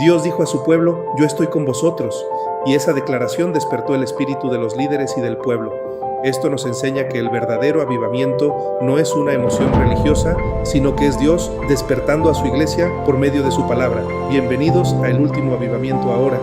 Dios dijo a su pueblo, yo estoy con vosotros, y esa declaración despertó el espíritu de los líderes y del pueblo. Esto nos enseña que el verdadero avivamiento no es una emoción religiosa, sino que es Dios despertando a su iglesia por medio de su palabra. Bienvenidos a El Último Avivamiento Ahora.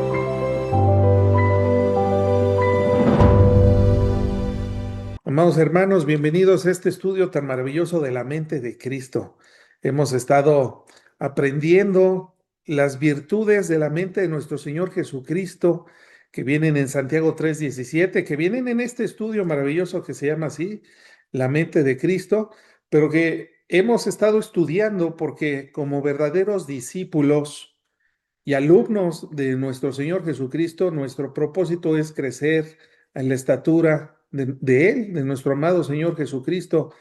Amados hermanos, bienvenidos a este estudio tan maravilloso de la mente de Cristo. Hemos estado aprendiendo las virtudes de la mente de nuestro Señor Jesucristo que vienen en Santiago 3:17, que vienen en este estudio maravilloso que se llama así, la mente de Cristo, pero que hemos estado estudiando porque como verdaderos discípulos y alumnos de nuestro Señor Jesucristo, nuestro propósito es crecer en la estatura de Él, de nuestro amado Señor Jesucristo.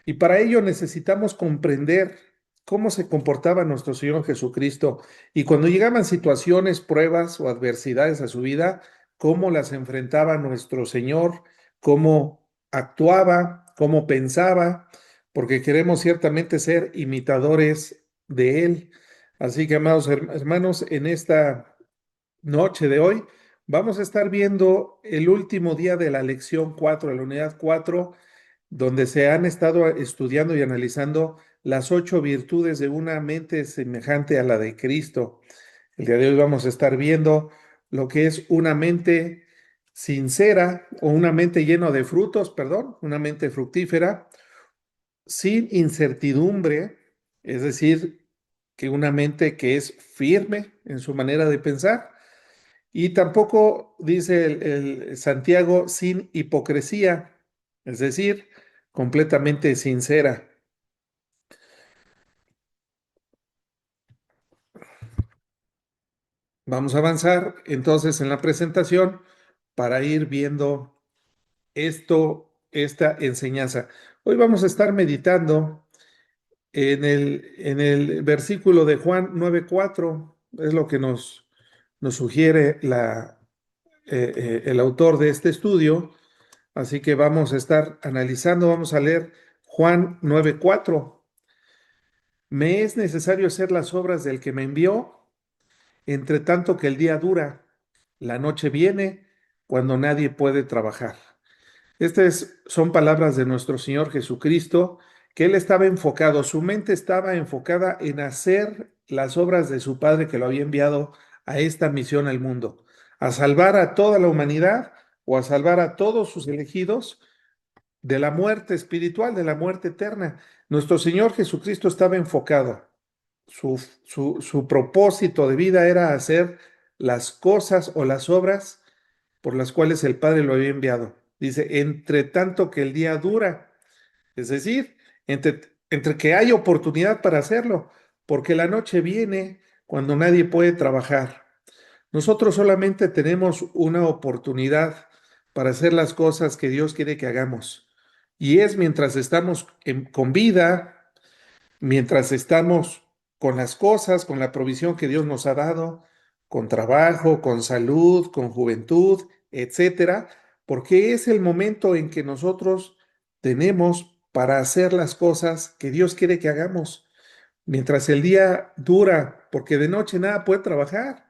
Y para ello necesitamos comprender cómo se comportaba nuestro Señor Jesucristo. Y cuando llegaban situaciones, pruebas o adversidades a su vida, cómo las enfrentaba nuestro Señor, cómo actuaba, cómo pensaba, porque queremos ciertamente ser imitadores de Él. Así que, amados hermanos, en esta noche de hoy vamos a estar viendo el último día de la lección 4, de la unidad 4, donde se han estado estudiando y analizando las 8 virtudes de una mente semejante a la de Cristo. El día de hoy vamos a estar viendo lo que es una mente sincera o una mente llena de frutos, perdón, una mente fructífera, sin incertidumbre, es decir, que una mente que es firme en su manera de pensar, y tampoco, dice el Santiago, sin hipocresía, es decir, completamente sincera. Vamos a avanzar entonces en la presentación para ir viendo esta enseñanza. Hoy vamos a estar meditando en el versículo de Juan 9:4, es lo que nos sugiere el autor de este estudio. Así que vamos a estar analizando, vamos a leer Juan 9:4. Me es necesario hacer las obras del que me envió, entre tanto que el día dura, la noche viene cuando nadie puede trabajar. Estas son palabras de nuestro Señor Jesucristo, que Él estaba enfocado, su mente estaba enfocada en hacer las obras de su Padre que lo había enviado a esta misión al mundo, a salvar a toda la humanidad o a salvar a todos sus elegidos de la muerte espiritual, de la muerte eterna. Nuestro Señor Jesucristo estaba enfocado. Su propósito de vida era hacer las cosas o las obras por las cuales el Padre lo había enviado. Dice, entre tanto que el día dura, es decir, entre que hay oportunidad para hacerlo, porque la noche viene cuando nadie puede trabajar. Nosotros solamente tenemos una oportunidad para hacer las cosas que Dios quiere que hagamos. Y es mientras estamos con vida, mientras estamos con las cosas, con la provisión que Dios nos ha dado, con trabajo, con salud, con juventud, etcétera, porque es el momento en que nosotros tenemos para hacer las cosas que Dios quiere que hagamos. Mientras el día dura, porque de noche nada puede trabajar.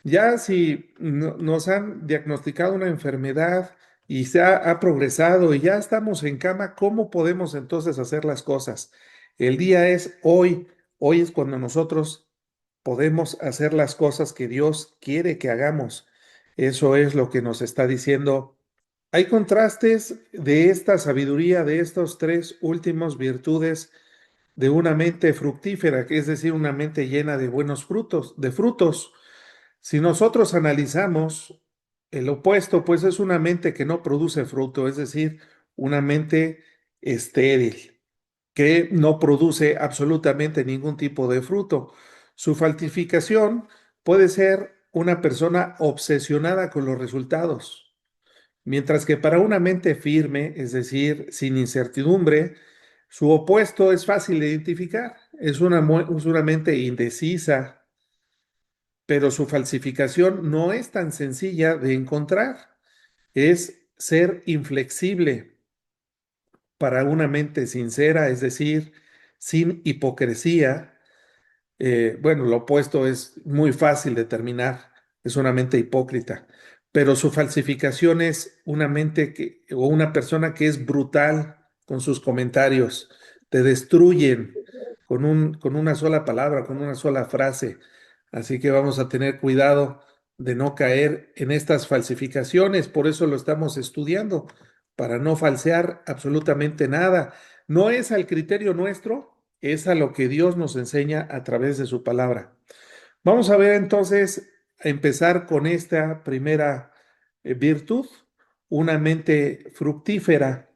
Ya si nos han diagnosticado una enfermedad y ha progresado y ya estamos en cama, ¿cómo podemos entonces hacer las cosas? El día es hoy, hoy es cuando nosotros podemos hacer las cosas que Dios quiere que hagamos. Eso es lo que nos está diciendo. Hay contrastes de esta sabiduría, de estos tres últimos virtudes de una mente fructífera, que es decir, una mente llena de buenos frutos, de frutos. Si nosotros analizamos el opuesto, pues es una mente que no produce fruto, es decir, una mente estéril, que no produce absolutamente ningún tipo de fruto. Su falsificación puede ser una persona obsesionada con los resultados, mientras que para una mente firme, es decir, sin incertidumbre, su opuesto es fácil de identificar, es una mente indecisa, pero su falsificación no es tan sencilla de encontrar. Es ser inflexible para una mente sincera, es decir, sin hipocresía. Bueno, lo opuesto es muy fácil determinar, es una mente hipócrita, pero su falsificación es una mente o una persona que es brutal con sus comentarios, te destruyen con una sola palabra, con una sola frase. Así que vamos a tener cuidado de no caer en estas falsificaciones, por eso lo estamos estudiando, para no falsear absolutamente nada. No es al criterio nuestro, es a lo que Dios nos enseña a través de su palabra. Vamos a ver entonces, a empezar con esta primera virtud, una mente fructífera.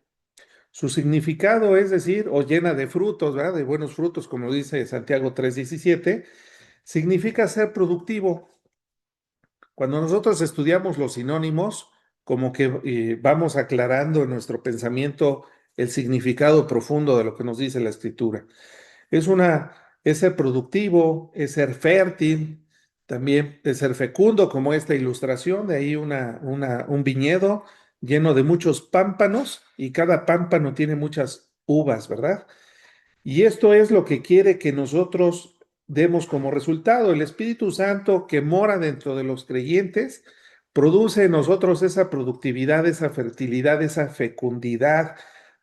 Su significado es decir, o llena de frutos, ¿verdad? De buenos frutos, como dice Santiago 3:17, significa ser productivo. Cuando nosotros estudiamos los sinónimos, como que vamos aclarando en nuestro pensamiento el significado profundo de lo que nos dice la escritura. Es ser productivo, es ser fértil, también es ser fecundo, como esta ilustración, de ahí un viñedo lleno de muchos pámpanos y cada pámpano tiene muchas uvas, ¿verdad? Y esto es lo que quiere que nosotros demos como resultado. El Espíritu Santo que mora dentro de los creyentes produce en nosotros esa productividad, esa fertilidad, esa fecundidad,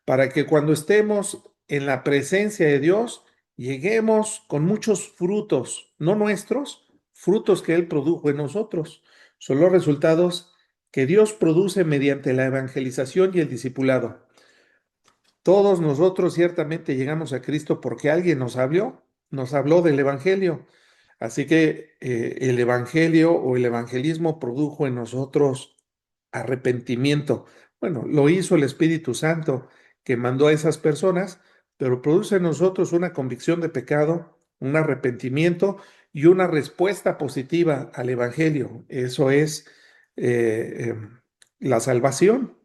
para que cuando estemos en la presencia de Dios, lleguemos con muchos frutos, no nuestros, frutos que Él produjo en nosotros. Son los resultados que Dios produce mediante la evangelización y el discipulado. Todos nosotros ciertamente llegamos a Cristo porque alguien nos habló del Evangelio. Así que el Evangelio o el evangelismo produjo en nosotros arrepentimiento. Bueno, lo hizo el Espíritu Santo que mandó a esas personas, pero produce en nosotros una convicción de pecado, un arrepentimiento y una respuesta positiva al Evangelio. Eso es la salvación.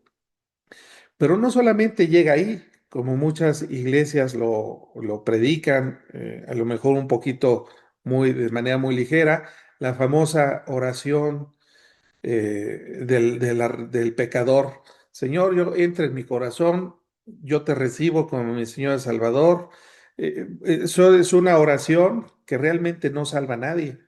Pero no solamente llega ahí, como muchas iglesias lo predican, a lo mejor un poquito de manera muy ligera, la famosa oración del pecador. Señor, yo entra en mi corazón, yo te recibo como mi Señor y Salvador. Eso es una oración que realmente no salva a nadie.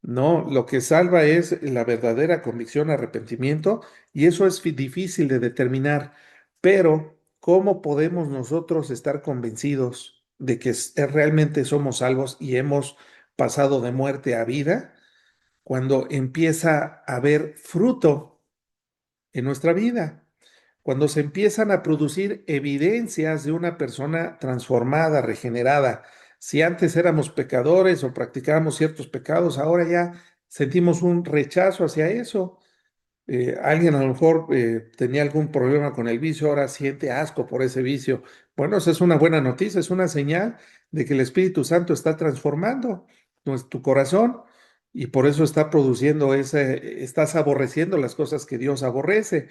No, lo que salva es la verdadera convicción, arrepentimiento, y eso es difícil de determinar. Pero, ¿cómo podemos nosotros estar convencidos de que realmente somos salvos y hemos pasado de muerte a vida cuando empieza a haber fruto en nuestra vida? Cuando se empiezan a producir evidencias de una persona transformada, regenerada. Si antes éramos pecadores o practicábamos ciertos pecados, ahora ya sentimos un rechazo hacia eso. Alguien a lo mejor tenía algún problema con el vicio, ahora siente asco por ese vicio. Bueno, esa es una buena noticia, es una señal de que el Espíritu Santo está transformando tu corazón y por eso está produciendo estás aborreciendo las cosas que Dios aborrece.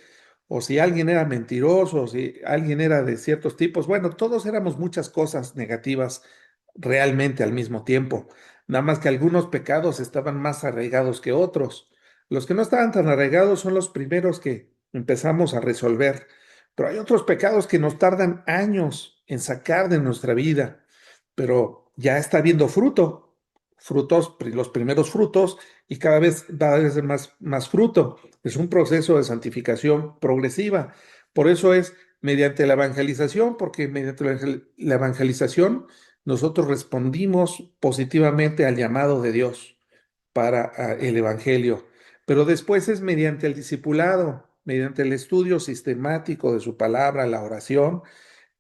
O si alguien era mentiroso, o si alguien era de ciertos tipos, bueno, todos éramos muchas cosas negativas realmente al mismo tiempo. Nada más que algunos pecados estaban más arraigados que otros. Los que no estaban tan arraigados son los primeros que empezamos a resolver, pero hay otros pecados que nos tardan años en sacar de nuestra vida, pero ya está viendo frutos, los primeros frutos, y cada vez va a haber más fruto. Es un proceso de santificación progresiva. Por eso es mediante la evangelización, porque mediante la evangelización nosotros respondimos positivamente al llamado de Dios para el evangelio. Pero después es mediante el discipulado, mediante el estudio sistemático de su palabra, la oración,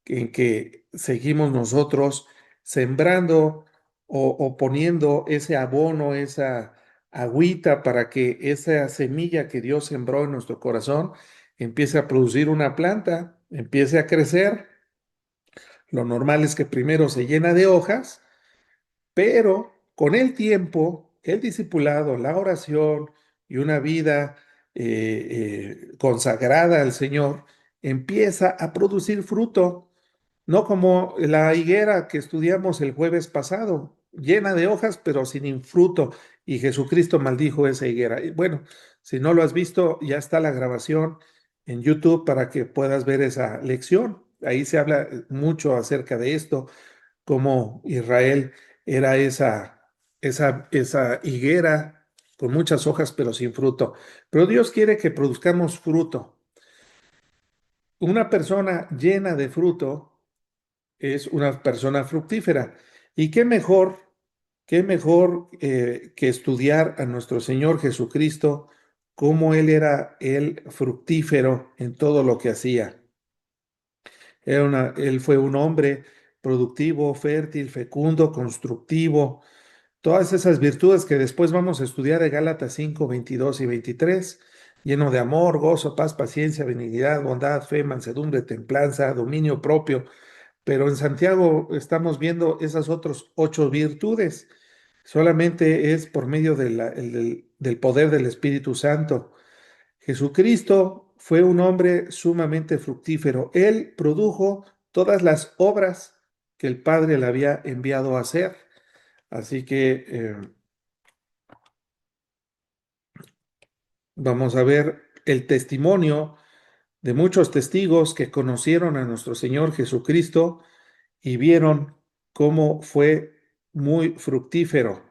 en que seguimos nosotros sembrando o poniendo ese abono, esa agüita para que esa semilla que Dios sembró en nuestro corazón empiece a producir una planta, empiece a crecer. Lo normal es que primero se llena de hojas, pero con el tiempo, el discipulado, la oración y una vida consagrada al Señor empieza a producir fruto, no como la higuera que estudiamos el jueves pasado, llena de hojas pero sin fruto, y Jesucristo maldijo esa higuera. Y bueno, si no lo has visto, ya está la grabación en YouTube para que puedas ver esa lección. Ahí se habla mucho acerca de esto, cómo Israel era esa higuera con muchas hojas pero sin fruto. Pero Dios quiere que produzcamos fruto. Una persona llena de fruto es una persona fructífera. ¿Y qué mejor que estudiar a nuestro Señor Jesucristo, cómo Él era el fructífero en todo lo que hacía? Él fue un hombre productivo, fértil, fecundo, constructivo, todas esas virtudes que después vamos a estudiar de Gálatas 5, 22 y 23, lleno de amor, gozo, paz, paciencia, benignidad, bondad, fe, mansedumbre, templanza, dominio propio. Pero en Santiago estamos viendo esas otras 8 virtudes. Solamente es por medio del poder del Espíritu Santo. Jesucristo fue un hombre sumamente fructífero. Él produjo todas las obras que el Padre le había enviado a hacer. Así que vamos a ver el testimonio de muchos testigos que conocieron a nuestro Señor Jesucristo y vieron cómo fue muy fructífero.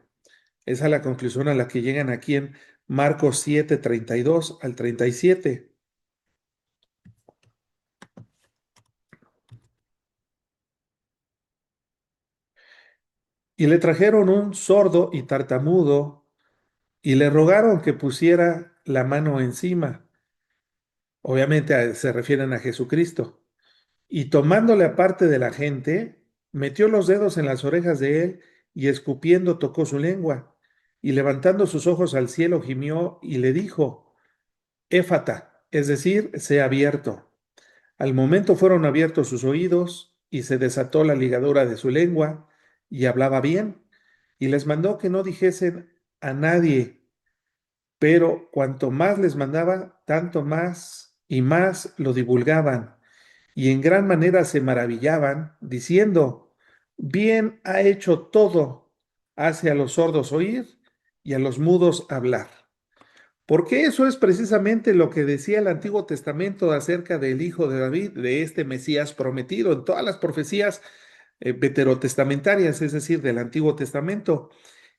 Esa es la conclusión a la que llegan aquí en Marcos 7, 32 al 37. Y le trajeron un sordo y tartamudo y le rogaron que pusiera la mano encima. Obviamente se refieren a Jesucristo. Y tomándole aparte de la gente, metió los dedos en las orejas de él y escupiendo tocó su lengua. Y levantando sus ojos al cielo gimió y le dijo, Éfata, es decir, sea abierto. Al momento fueron abiertos sus oídos y se desató la ligadura de su lengua y hablaba bien. Y les mandó que no dijesen a nadie, pero cuanto más les mandaba, tanto más y más lo divulgaban y en gran manera se maravillaban, diciendo, bien ha hecho todo, hace a los sordos oír y a los mudos hablar. Porque eso es precisamente lo que decía el Antiguo Testamento acerca del Hijo de David, de este Mesías prometido, en todas las profecías veterotestamentarias, es decir, del Antiguo Testamento,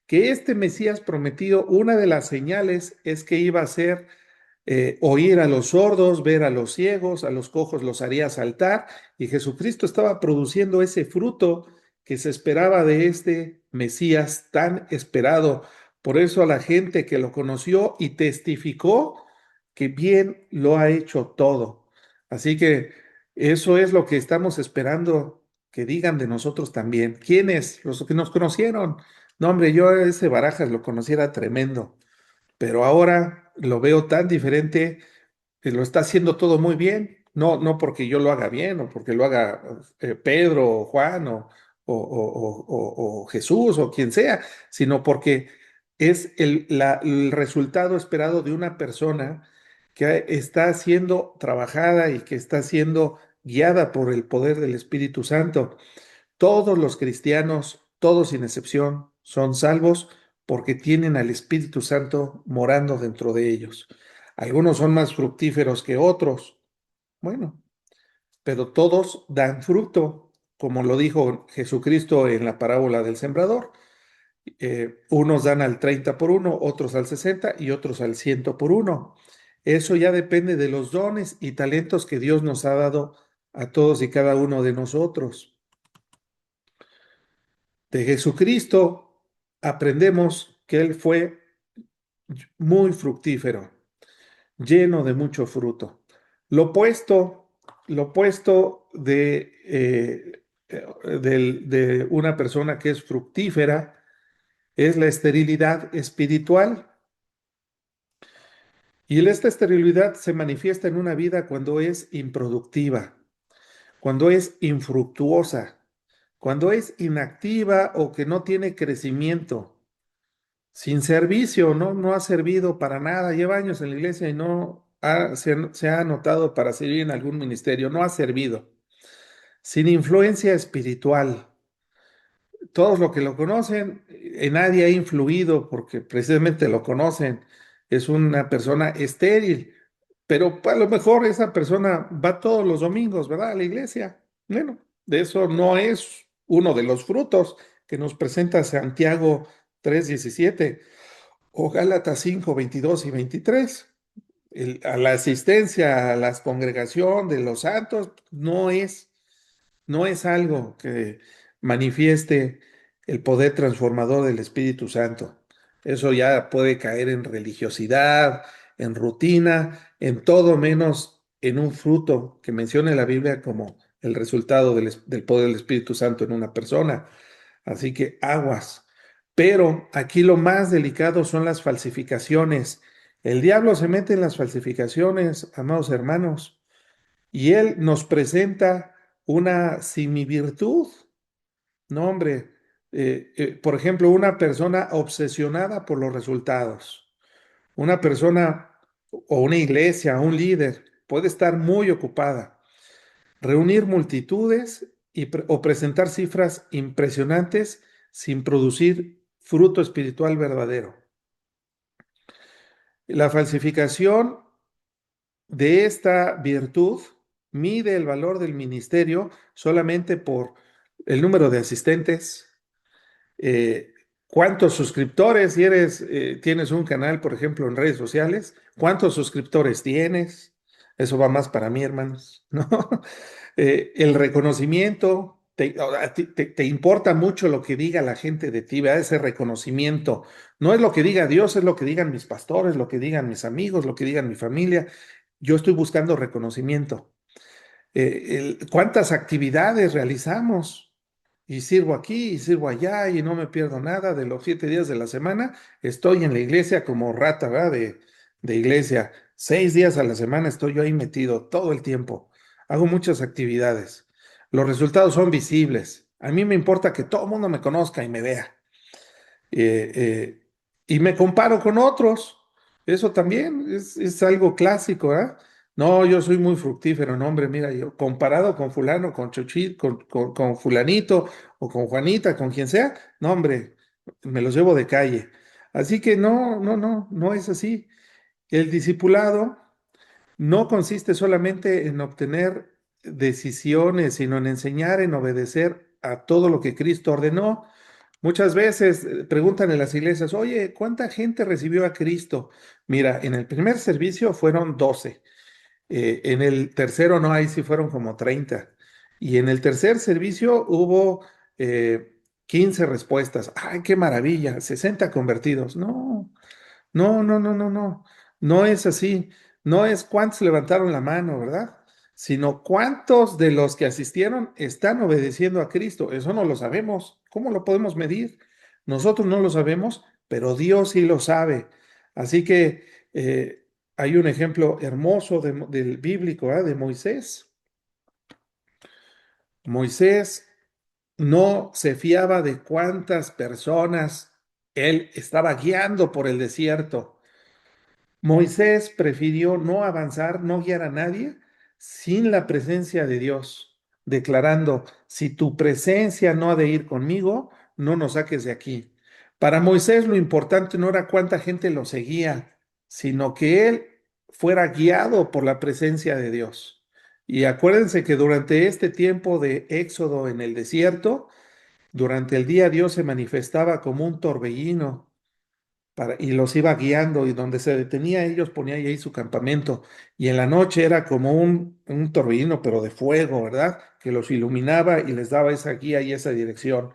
que este Mesías prometido, una de las señales es que iba a ser oír a los sordos, ver a los ciegos, a los cojos los haría saltar, y Jesucristo estaba produciendo ese fruto que se esperaba de este Mesías tan esperado. Por eso a la gente que lo conoció y testificó que bien lo ha hecho todo. Así que eso es lo que estamos esperando que digan de nosotros también. ¿Quiénes? Los que nos conocieron. No, hombre, yo a ese Barajas lo conociera tremendo, pero ahora lo veo tan diferente, que lo está haciendo todo muy bien, no, no porque yo lo haga bien o porque lo haga Pedro o Juan o Jesús o quien sea, sino porque es el resultado esperado de una persona que está siendo trabajada y que está siendo guiada por el poder del Espíritu Santo. Todos los cristianos, todos sin excepción, son salvos porque tienen al Espíritu Santo morando dentro de ellos. Algunos son más fructíferos que otros, bueno, pero todos dan fruto, como lo dijo Jesucristo en la parábola del sembrador. Unos dan al 30 por uno, otros al 60 y otros al 100 por uno. Eso ya depende de los dones y talentos que Dios nos ha dado a todos y cada uno de nosotros. De Jesucristo aprendemos que Él fue muy fructífero, lleno de mucho fruto. Lo opuesto, lo opuesto de una persona que es fructífera es la esterilidad espiritual. Y esta esterilidad se manifiesta en una vida cuando es improductiva, cuando es infructuosa, cuando es inactiva o que no tiene crecimiento. Sin servicio, ¿no? No ha servido para nada. Lleva años en la iglesia y se ha anotado para servir en algún ministerio. No ha servido. Sin influencia espiritual. Todos los que lo conocen, en nadie ha influido porque precisamente lo conocen. Es una persona estéril, pero a lo mejor esa persona va todos los domingos, ¿verdad? A la iglesia. Bueno, de eso no es uno de los frutos que nos presenta Santiago 3:17 o Gálatas 5:22 y 23. A la asistencia a la congregación de los santos no es algo que manifieste el poder transformador del Espíritu Santo. Eso ya puede caer en religiosidad, en rutina, en todo menos en un fruto que mencione la Biblia como el resultado del poder del Espíritu Santo en una persona. Así que aguas. Pero aquí lo más delicado son las falsificaciones. El diablo se mete en las falsificaciones, amados hermanos, y él nos presenta una simivirtud. No, hombre, por ejemplo, una persona obsesionada por los resultados, una persona o una iglesia, un líder, puede estar muy ocupada, reunir multitudes o presentar cifras impresionantes sin producir fruto espiritual verdadero. La falsificación de esta virtud mide el valor del ministerio solamente por el número de asistentes, eh, cuántos suscriptores, si tienes un canal, por ejemplo, en redes sociales, cuántos suscriptores tienes. Eso va más para mí, hermanos, ¿no? El reconocimiento, a ti te importa mucho lo que diga la gente de ti, ¿verdad? Ese reconocimiento. No es lo que diga Dios, es lo que digan mis pastores, lo que digan mis amigos, lo que digan mi familia. Yo estoy buscando reconocimiento. ¿Cuántas actividades realizamos? Y sirvo aquí y sirvo allá y no me pierdo nada de los 7 días de la semana. Estoy en la iglesia como rata, ¿verdad? De iglesia. 6 días a la semana estoy yo ahí metido todo el tiempo. Hago muchas actividades. Los resultados son visibles. A mí me importa que todo el mundo me conozca y me vea. Eh, eh, y me comparo con otros. Eso también es algo clásico, ¿verdad? No, yo soy muy fructífero, no, hombre, mira, yo comparado con fulano, con Chochit, con fulanito o con Juanita, con quien sea, no, hombre, me los llevo de calle. Así que no, no, no, no es así. El discipulado no consiste solamente en obtener decisiones, sino en enseñar, en obedecer a todo lo que Cristo ordenó. Muchas veces preguntan en las iglesias, oye, ¿cuánta gente recibió a Cristo? Mira, en el primer servicio fueron 12. En el tercero no, ahí sí fueron como 30. Y en el tercer servicio hubo 15 respuestas. ¡Ay, qué maravilla! 60 convertidos. No, no, no, no, no, no. No es así. No es cuántos levantaron la mano, ¿verdad? Sino cuántos de los que asistieron están obedeciendo a Cristo. Eso no lo sabemos. ¿Cómo lo podemos medir? Nosotros no lo sabemos, pero Dios sí lo sabe. Así que hay un ejemplo hermoso del bíblico, ¿ah? De Moisés. Moisés no se fiaba de cuántas personas él estaba guiando por el desierto. Moisés prefirió no avanzar, no guiar a nadie sin la presencia de Dios, declarando, si tu presencia no ha de ir conmigo, no nos saques de aquí. Para Moisés lo importante no era cuánta gente lo seguía, sino que él fuera guiado por la presencia de Dios. Y acuérdense que durante este tiempo de éxodo en el desierto, durante el día Dios se manifestaba como un torbellino y los iba guiando y donde se detenía ellos ponía ahí su campamento y en la noche era como un torbellino pero de fuego, ¿verdad? Que los iluminaba y les daba esa guía y esa dirección.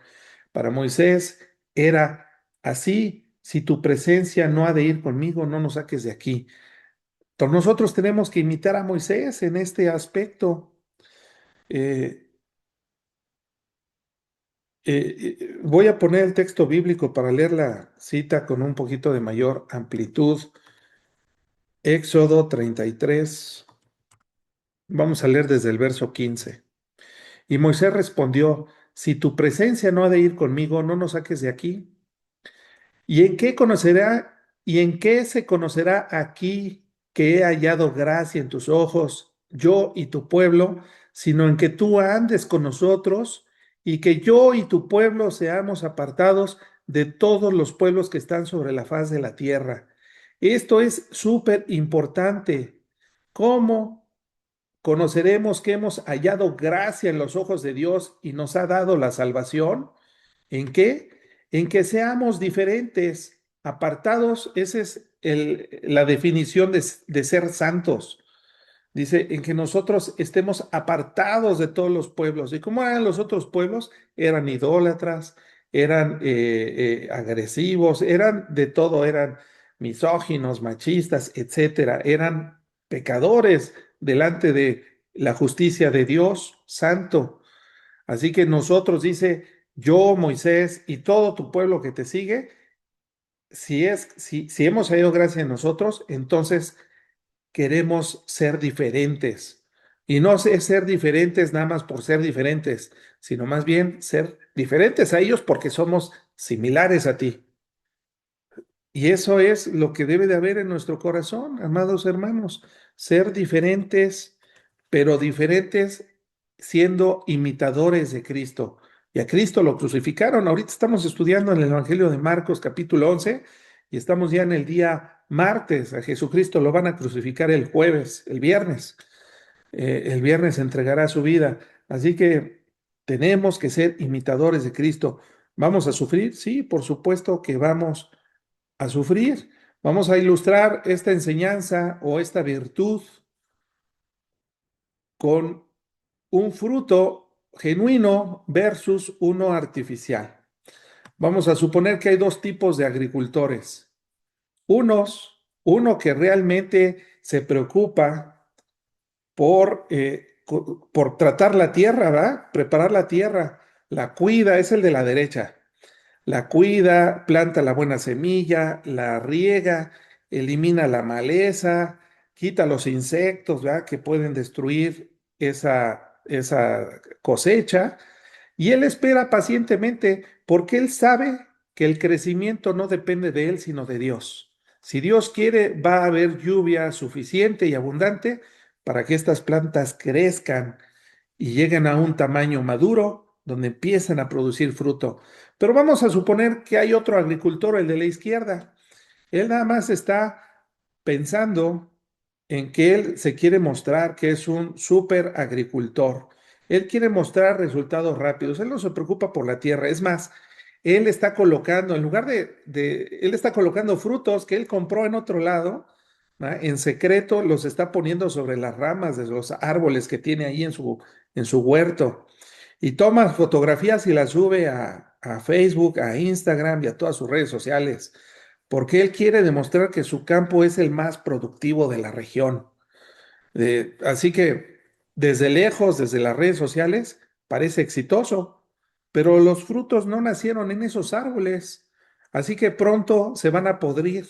Para Moisés era así, si tu presencia no ha de ir conmigo, no nos saques de aquí. Entonces nosotros tenemos que imitar a Moisés en este aspecto. Eh, Voy a poner el texto bíblico para leer la cita con un poquito de mayor amplitud. Éxodo 33. Vamos a leer desde el verso 15. Y Moisés respondió, si tu presencia no ha de ir conmigo, no nos saques de aquí. ¿Y en qué se conocerá aquí que he hallado gracia en tus ojos, yo y tu pueblo, sino en que tú andes con nosotros y que yo y tu pueblo seamos apartados de todos los pueblos que están sobre la faz de la tierra? Esto es súper importante. ¿Cómo conoceremos que hemos hallado gracia en los ojos de Dios y nos ha dado la salvación? ¿En qué? en que seamos diferentes, apartados. Esa es la definición de ser santos. Dice, en que nosotros estemos apartados de todos los pueblos. ¿Y cómo eran los otros pueblos? Eran idólatras, eran agresivos, eran de todo, eran misóginos, machistas, etcétera. Eran pecadores delante de la justicia de Dios santo. Así que nosotros, dice, yo, Moisés y todo tu pueblo que te sigue, si hemos hallado gracia en nosotros, entonces queremos ser diferentes. Y no es ser diferentes nada más por ser diferentes, sino más bien ser diferentes a ellos porque somos similares a ti. Y eso es lo que debe de haber en nuestro corazón, amados hermanos, ser diferentes, pero diferentes siendo imitadores de Cristo. Y a Cristo lo crucificaron. Ahorita estamos estudiando en el Evangelio de Marcos capítulo 11 y estamos ya en el día martes. A Jesucristo lo van a crucificar el jueves, el viernes. El viernes entregará su vida. Así que tenemos que ser imitadores de Cristo. ¿Vamos a sufrir? Sí, por supuesto que vamos a sufrir. Vamos a ilustrar esta enseñanza o esta virtud con un fruto genuino versus uno artificial. Vamos a suponer que hay dos tipos de agricultores. Uno que realmente se preocupa por tratar la tierra, ¿verdad? Preparar la tierra, la cuida, es el de la derecha. La cuida, planta la buena semilla, la riega, elimina la maleza, quita los insectos, ¿verdad? Que pueden destruir esa cosecha. Y él espera pacientemente porque él sabe que el crecimiento no depende de él, sino de Dios. Si Dios quiere, va a haber lluvia suficiente y abundante para que estas plantas crezcan y lleguen a un tamaño maduro donde empiezan a producir fruto. Pero vamos a suponer que hay otro agricultor, el de la izquierda. Él nada más está pensando en que él se quiere mostrar que es un súper agricultor. Él quiere mostrar resultados rápidos. Él no se preocupa por la tierra. Es más, él está colocando, en lugar él está colocando frutos que él compró en otro lado, ¿verdad? En secreto los está poniendo sobre las ramas de los árboles que tiene ahí en su huerto. Y toma fotografías y las sube a Facebook, a Instagram y a todas sus redes sociales porque él quiere demostrar que su campo es el más productivo de la región. Así que desde lejos, desde las redes sociales, parece exitoso, pero los frutos no nacieron en esos árboles, así que pronto se van a podrir.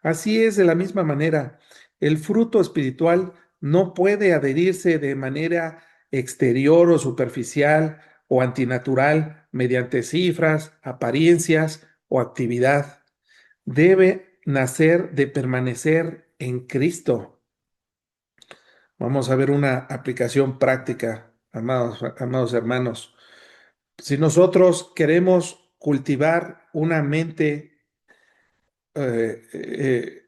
Así es de la misma manera, el fruto espiritual no puede adherirse de manera exterior o superficial o antinatural mediante cifras, apariencias o actividad. Debe nacer de permanecer en Cristo. Vamos a ver una aplicación práctica, amados hermanos. Si nosotros queremos cultivar una mente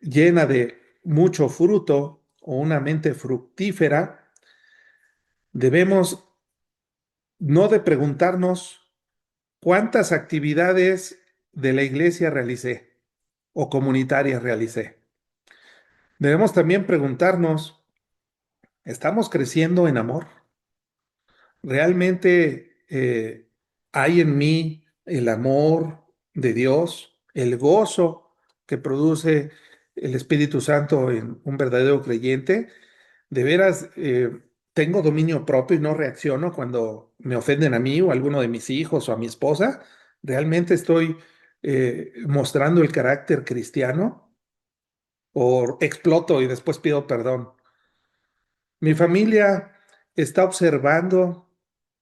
llena de mucho fruto o una mente fructífera, debemos no de preguntarnos cuántas actividades de la iglesia realicé o comunitarias realicé. Debemos también preguntarnos, ¿estamos creciendo en amor? ¿Realmente hay en mí el amor de Dios, el gozo que produce el Espíritu Santo en un verdadero creyente? ¿De veras tengo dominio propio y no reacciono cuando me ofenden a mí o a alguno de mis hijos o a mi esposa? ¿Realmente estoy mostrando el carácter cristiano o exploto y después pido perdón? Mi familia está observando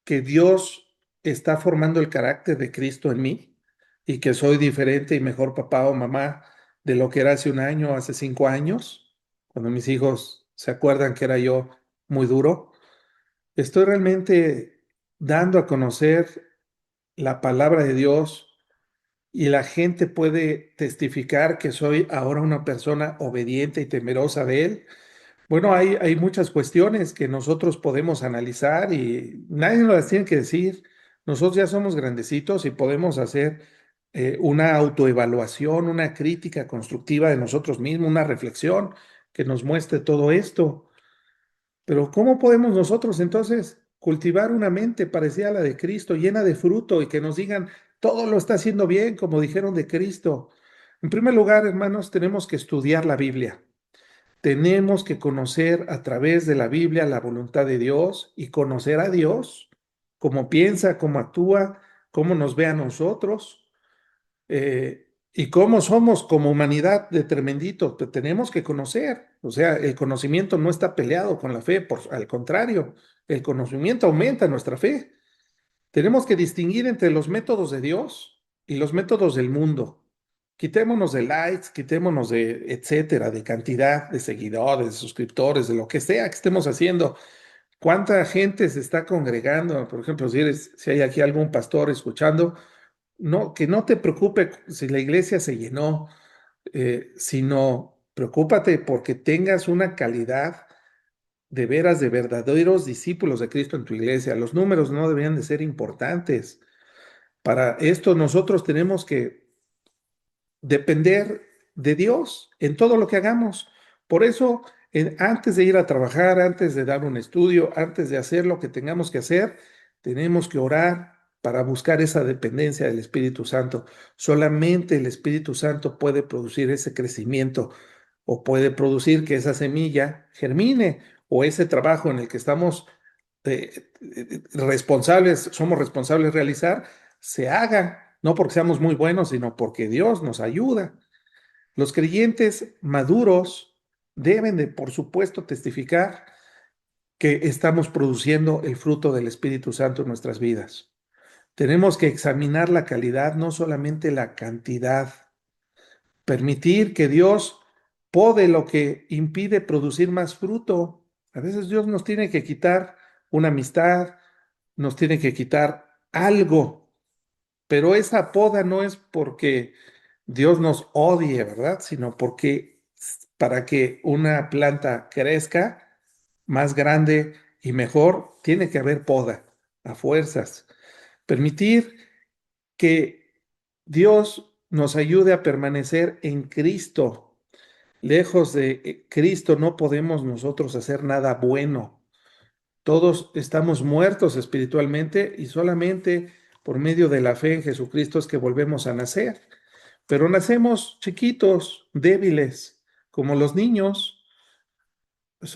que Dios está formando el carácter de Cristo en mí y que soy diferente y mejor papá o mamá de lo que era hace un año, hace 5 años, cuando mis hijos se acuerdan que era yo muy duro. Estoy realmente dando a conocer la palabra de Dios y la gente puede testificar que soy ahora una persona obediente y temerosa de Él. Bueno, hay muchas cuestiones que nosotros podemos analizar y nadie nos las tiene que decir. Nosotros ya somos grandecitos y podemos hacer una autoevaluación, una crítica constructiva de nosotros mismos, una reflexión que nos muestre todo esto. Pero ¿cómo podemos nosotros entonces cultivar una mente parecida a la de Cristo, llena de fruto y que nos digan, todo lo está haciendo bien, como dijeron de Cristo? En primer lugar, hermanos, tenemos que estudiar la Biblia. Tenemos que conocer a través de la Biblia la voluntad de Dios y conocer a Dios, cómo piensa, cómo actúa, cómo nos ve a nosotros, y cómo somos como humanidad de tremenditos. Pero tenemos que conocer. O sea, el conocimiento no está peleado con la fe, al contrario, el conocimiento aumenta nuestra fe. Tenemos que distinguir entre los métodos de Dios y los métodos del mundo. Quitémonos de likes, quitémonos de etcétera, de cantidad de seguidores, de suscriptores, de lo que sea que estemos haciendo. ¿Cuánta gente se está congregando? Por ejemplo, si hay aquí algún pastor escuchando, no, que no te preocupe si la iglesia se llenó, sino preocúpate porque tengas una calidad de veras de verdaderos discípulos de Cristo en tu iglesia. Los números no deberían de ser importantes. Para esto nosotros tenemos que depender de Dios en todo lo que hagamos. Por eso, antes de ir a trabajar, antes de dar un estudio, antes de hacer lo que tengamos que hacer, tenemos que orar para buscar esa dependencia del Espíritu Santo. Solamente el Espíritu Santo puede producir ese crecimiento o puede producir que esa semilla germine o ese trabajo en el que estamos responsables, somos responsables de realizar, se haga, no porque seamos muy buenos, sino porque Dios nos ayuda. Los creyentes maduros deben de, por supuesto, testificar que estamos produciendo el fruto del Espíritu Santo en nuestras vidas. Tenemos que examinar la calidad, no solamente la cantidad. Permitir que Dios pode lo que impide producir más fruto. A veces Dios nos tiene que quitar una amistad, nos tiene que quitar algo, pero esa poda no es porque Dios nos odie, ¿verdad? Sino porque para que una planta crezca más grande y mejor, tiene que haber poda a fuerzas. Permitir que Dios nos ayude a permanecer en Cristo. Lejos de Cristo no podemos nosotros hacer nada bueno. Todos estamos muertos espiritualmente y solamente por medio de la fe en Jesucristo es que volvemos a nacer. Pero nacemos chiquitos, débiles, como los niños.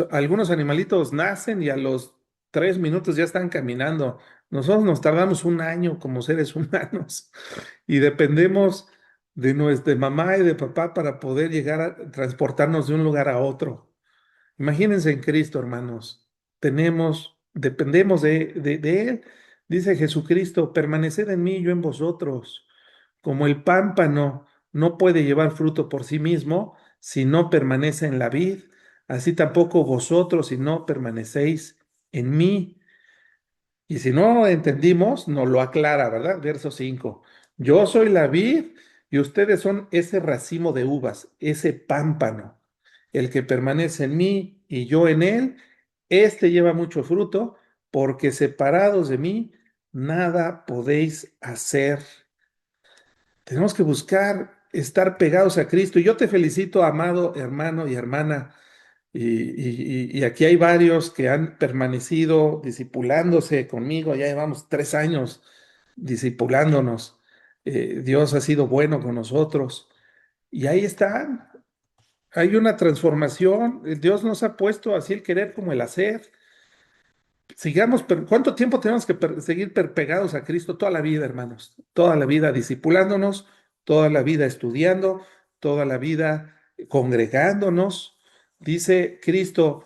Algunos animalitos nacen y a los 3 minutos ya están caminando. Nosotros nos tardamos un año como seres humanos y dependemos de nuestra mamá y de papá para poder llegar a transportarnos de un lugar a otro. Imagínense en Cristo, hermanos. Dependemos de Él. Dice Jesucristo, permaneced en mí y yo en vosotros. Como el pámpano no puede llevar fruto por sí mismo si no permanece en la vid, así tampoco vosotros si no permanecéis en mí. Y si no entendimos, nos lo aclara, ¿verdad? Verso 5. Yo soy la vid y ustedes son ese racimo de uvas, ese pámpano. El que permanece en mí y yo en él, este lleva mucho fruto, porque separados de mí, nada podéis hacer. Tenemos que buscar estar pegados a Cristo. Y yo te felicito, amado hermano y hermana. Y aquí hay varios que han permanecido discipulándose conmigo. Ya llevamos 3 años discipulándonos. Dios ha sido bueno con nosotros. Y ahí están. Hay una transformación. Dios nos ha puesto así el querer como el hacer. Sigamos, ¿cuánto tiempo tenemos que seguir pegados a Cristo? Toda la vida, hermanos, toda la vida discipulándonos, toda la vida estudiando, toda la vida congregándonos. Dice Cristo,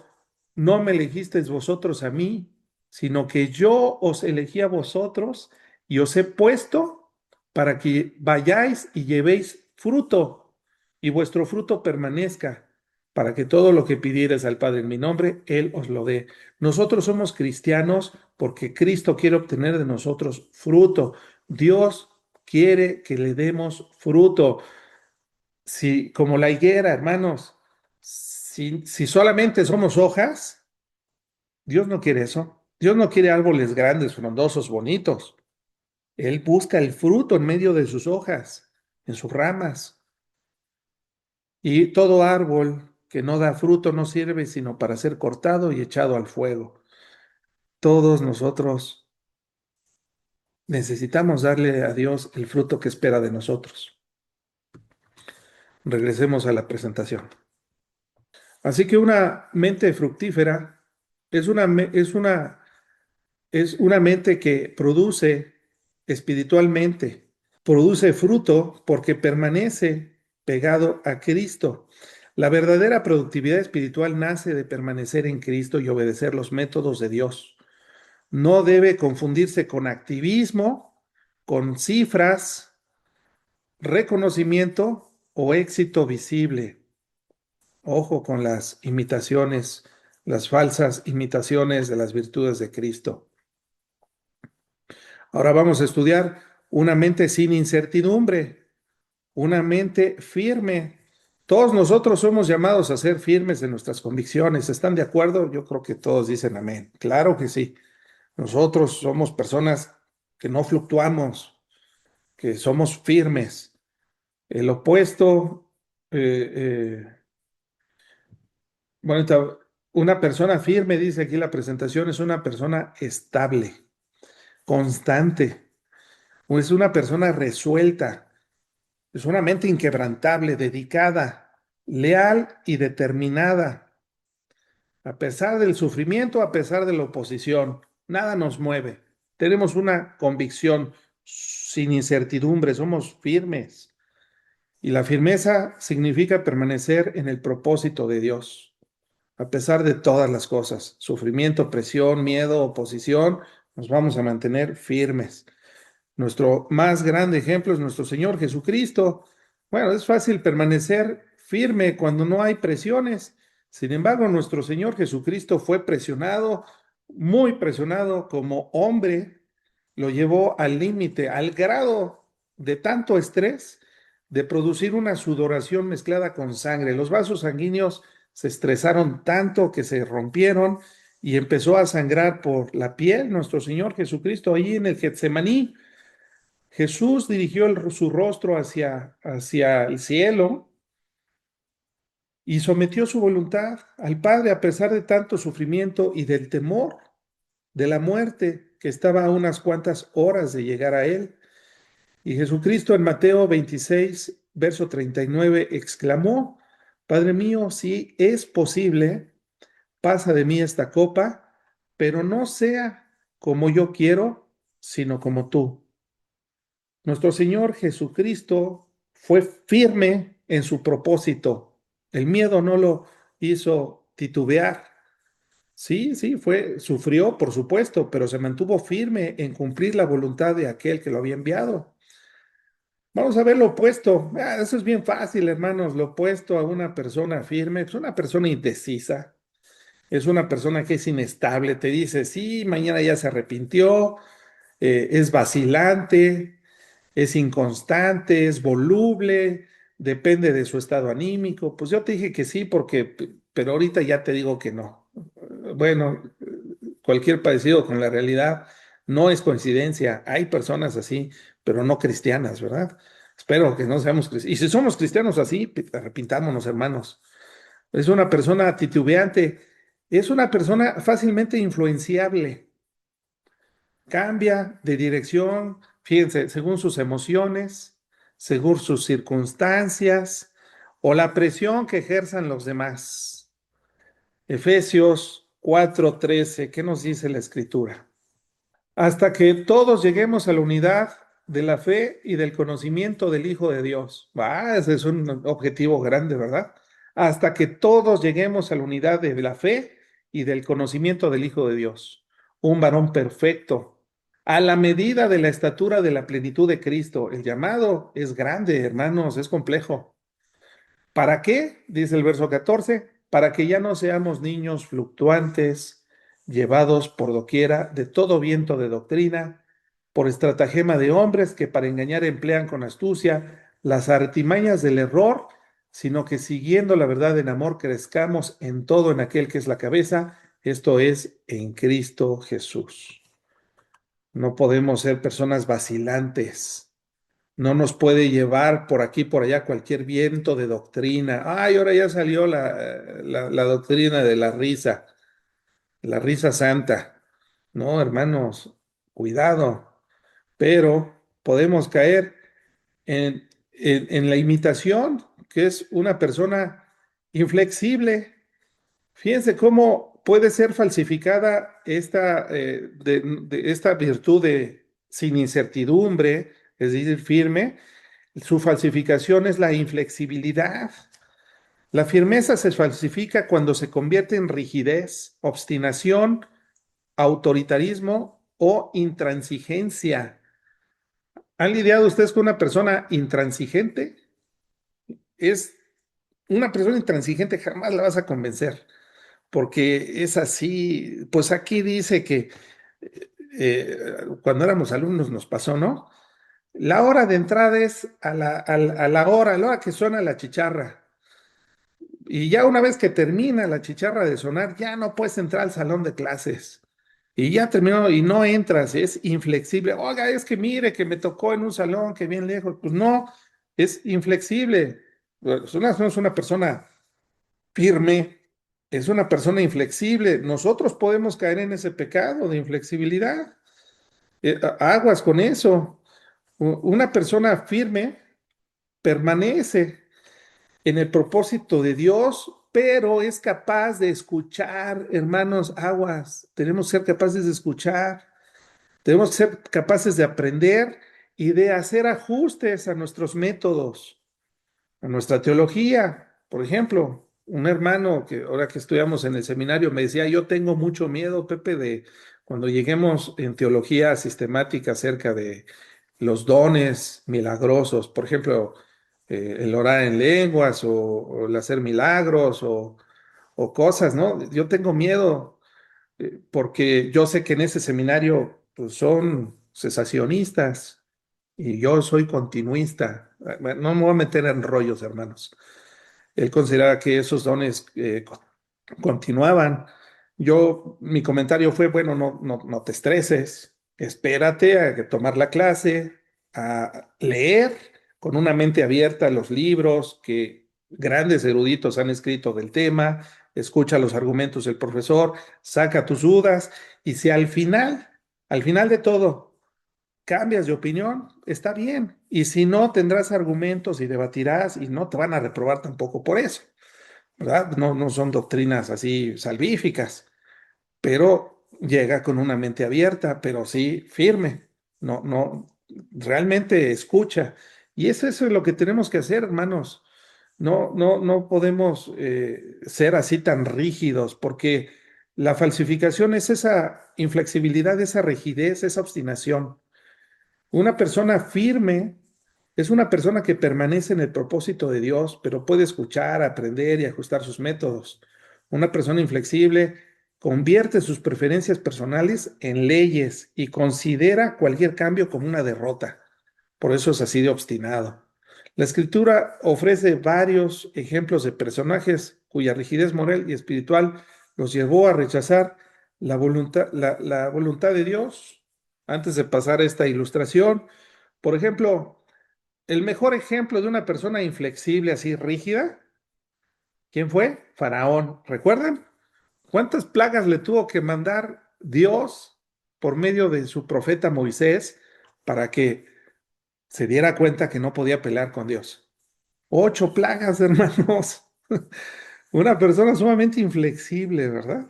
no me elegisteis vosotros a mí, sino que yo os elegí a vosotros y os he puesto para que vayáis y llevéis fruto y vuestro fruto permanezca, para que todo lo que pidierais al Padre en mi nombre, Él os lo dé. Nosotros somos cristianos porque Cristo quiere obtener de nosotros fruto. Dios quiere que le demos fruto. Si, como la higuera, hermanos, si solamente somos hojas, Dios no quiere eso. Dios no quiere árboles grandes, frondosos, bonitos. Él busca el fruto en medio de sus hojas, en sus ramas. Y todo árbol que no da fruto no sirve sino para ser cortado y echado al fuego. Todos nosotros necesitamos darle a Dios el fruto que espera de nosotros. Regresemos a la presentación. Así que una mente fructífera es una mente que produce espiritualmente, produce fruto porque permanece pegado a Cristo. La verdadera productividad espiritual nace de permanecer en Cristo y obedecer los métodos de Dios. No debe confundirse con activismo, con cifras, reconocimiento o éxito visible. Ojo con las imitaciones, las falsas imitaciones de las virtudes de Cristo. Ahora vamos a estudiar una mente sin incertidumbre, una mente firme. Todos nosotros somos llamados a ser firmes en nuestras convicciones. ¿Están de acuerdo? Yo creo que todos dicen amén. Claro que sí. Nosotros somos personas que no fluctuamos, que somos firmes. El opuesto, bueno, una persona firme, dice aquí la presentación, es una persona estable, constante, o es una persona resuelta, es una mente inquebrantable, dedicada, leal y determinada. A pesar del sufrimiento, a pesar de la oposición, nada nos mueve. Tenemos una convicción sin incertidumbre, somos firmes. Y la firmeza significa permanecer en el propósito de Dios, a pesar de todas las cosas, sufrimiento, presión, miedo, oposición, nos vamos a mantener firmes. Nuestro más grande ejemplo es nuestro Señor Jesucristo. Bueno, es fácil permanecer firme cuando no hay presiones. Sin embargo, nuestro Señor Jesucristo fue presionado, muy presionado como hombre, lo llevó al límite, al grado de tanto estrés de producir una sudoración mezclada con sangre. Los vasos sanguíneos se estresaron tanto que se rompieron y empezó a sangrar por la piel nuestro Señor Jesucristo allí en el Getsemaní. Jesús dirigió su rostro hacia el cielo y sometió su voluntad al Padre a pesar de tanto sufrimiento y del temor de la muerte que estaba a unas cuantas horas de llegar a él. Y Jesucristo en Mateo 26, verso 39, exclamó, Padre mío, si es posible, pasa de mí esta copa, pero no sea como yo quiero, sino como tú. Nuestro Señor Jesucristo fue firme en su propósito. El miedo no lo hizo titubear. Sí, sí, sufrió, por supuesto, pero se mantuvo firme en cumplir la voluntad de aquel que lo había enviado. Vamos a ver lo opuesto. Eso es bien fácil, hermanos. Lo opuesto a una persona firme es una persona indecisa. Es una persona que es inestable. Te dice, sí, mañana ya se arrepintió, es vacilante, es inconstante, es voluble, depende de su estado anímico. Pues yo te dije que sí, pero ahorita ya te digo que no. Bueno, cualquier parecido con la realidad no es coincidencia. Hay personas así, pero no cristianas, ¿verdad? Espero que no seamos cristianos. Y si somos cristianos así, arrepintámonos, hermanos. Es una persona titubeante, es una persona fácilmente influenciable. Cambia de dirección, fíjense, según sus emociones, según sus circunstancias o la presión que ejerzan los demás. Efesios 4:13, ¿qué nos dice la Escritura? Hasta que todos lleguemos a la unidad de la fe y del conocimiento del Hijo de Dios. Ese es un objetivo grande, ¿verdad? Hasta que todos lleguemos a la unidad de la fe y del conocimiento del Hijo de Dios. Un varón perfecto, a la medida de la estatura de la plenitud de Cristo. El llamado es grande, hermanos, es complejo. ¿Para qué? Dice el verso 14, para que ya no seamos niños fluctuantes, llevados por doquiera de todo viento de doctrina, por estratagema de hombres que para engañar emplean con astucia las artimañas del error, sino que siguiendo la verdad en amor crezcamos en todo en aquel que es la cabeza, esto es en Cristo Jesús. No podemos ser personas vacilantes. No nos puede llevar por aquí, por allá, cualquier viento de doctrina. Ay, ahora ya salió la doctrina de la risa santa. No, hermanos, cuidado. Pero podemos caer en la imitación, que es una persona inflexible. Fíjense cómo puede ser falsificada esta virtud de sin incertidumbre, es decir, firme. Su falsificación es la inflexibilidad. La firmeza se falsifica cuando se convierte en rigidez, obstinación, autoritarismo o intransigencia. ¿Han lidiado ustedes con una persona intransigente? Es una persona intransigente, jamás la vas a convencer, porque es así. Pues aquí dice que cuando éramos alumnos nos pasó, ¿no? La hora de entrada es a la hora que suena la chicharra. Y ya una vez que termina la chicharra de sonar, ya no puedes entrar al salón de clases. Y ya terminó y no entras, es inflexible. Oiga, es que mire que me tocó en un salón que bien lejos. Pues no, es inflexible. No es una persona firme, es una persona inflexible. Nosotros podemos caer en ese pecado de inflexibilidad. Aguas con eso. Una persona firme permanece en el propósito de Dios, pero es capaz de escuchar, hermanos, aguas. Tenemos que ser capaces de escuchar, tenemos que ser capaces de aprender y de hacer ajustes a nuestros métodos, a nuestra teología. Por ejemplo, un hermano que ahora que estudiamos en el seminario me decía, yo tengo mucho miedo, Pepe, de cuando lleguemos en teología sistemática acerca de los dones milagrosos, por ejemplo, el orar en lenguas o el hacer milagros o cosas, ¿no? Yo tengo miedo porque yo sé que en ese seminario pues, son cesacionistas y yo soy continuista. No me voy a meter en rollos, hermanos. Él consideraba que esos dones continuaban. Mi comentario fue, bueno, no te estreses, espérate a que tomar la clase, a leer con una mente abierta los libros que grandes eruditos han escrito del tema, escucha los argumentos del profesor, saca tus dudas y si al final de todo, cambias de opinión, está bien. Y si no, tendrás argumentos y debatirás y no te van a reprobar tampoco por eso. ¿Verdad? No son doctrinas así salvíficas, pero llega con una mente abierta, pero sí firme. Realmente escucha. Y eso es lo que tenemos que hacer, hermanos. No podemos ser así tan rígidos, porque la falsificación es esa inflexibilidad, esa rigidez, esa obstinación. Una persona firme es una persona que permanece en el propósito de Dios, pero puede escuchar, aprender y ajustar sus métodos. Una persona inflexible convierte sus preferencias personales en leyes y considera cualquier cambio como una derrota. Por eso es así de obstinado. La escritura ofrece varios ejemplos de personajes cuya rigidez moral y espiritual los llevó a rechazar la voluntad de Dios. Antes de pasar a esta ilustración, por ejemplo, el mejor ejemplo de una persona inflexible, así rígida, ¿quién fue? Faraón. ¿Recuerdan? ¿Cuántas plagas le tuvo que mandar Dios por medio de su profeta Moisés para que se diera cuenta que no podía pelear con Dios? 8 plagas, hermanos. Una persona sumamente inflexible, ¿verdad?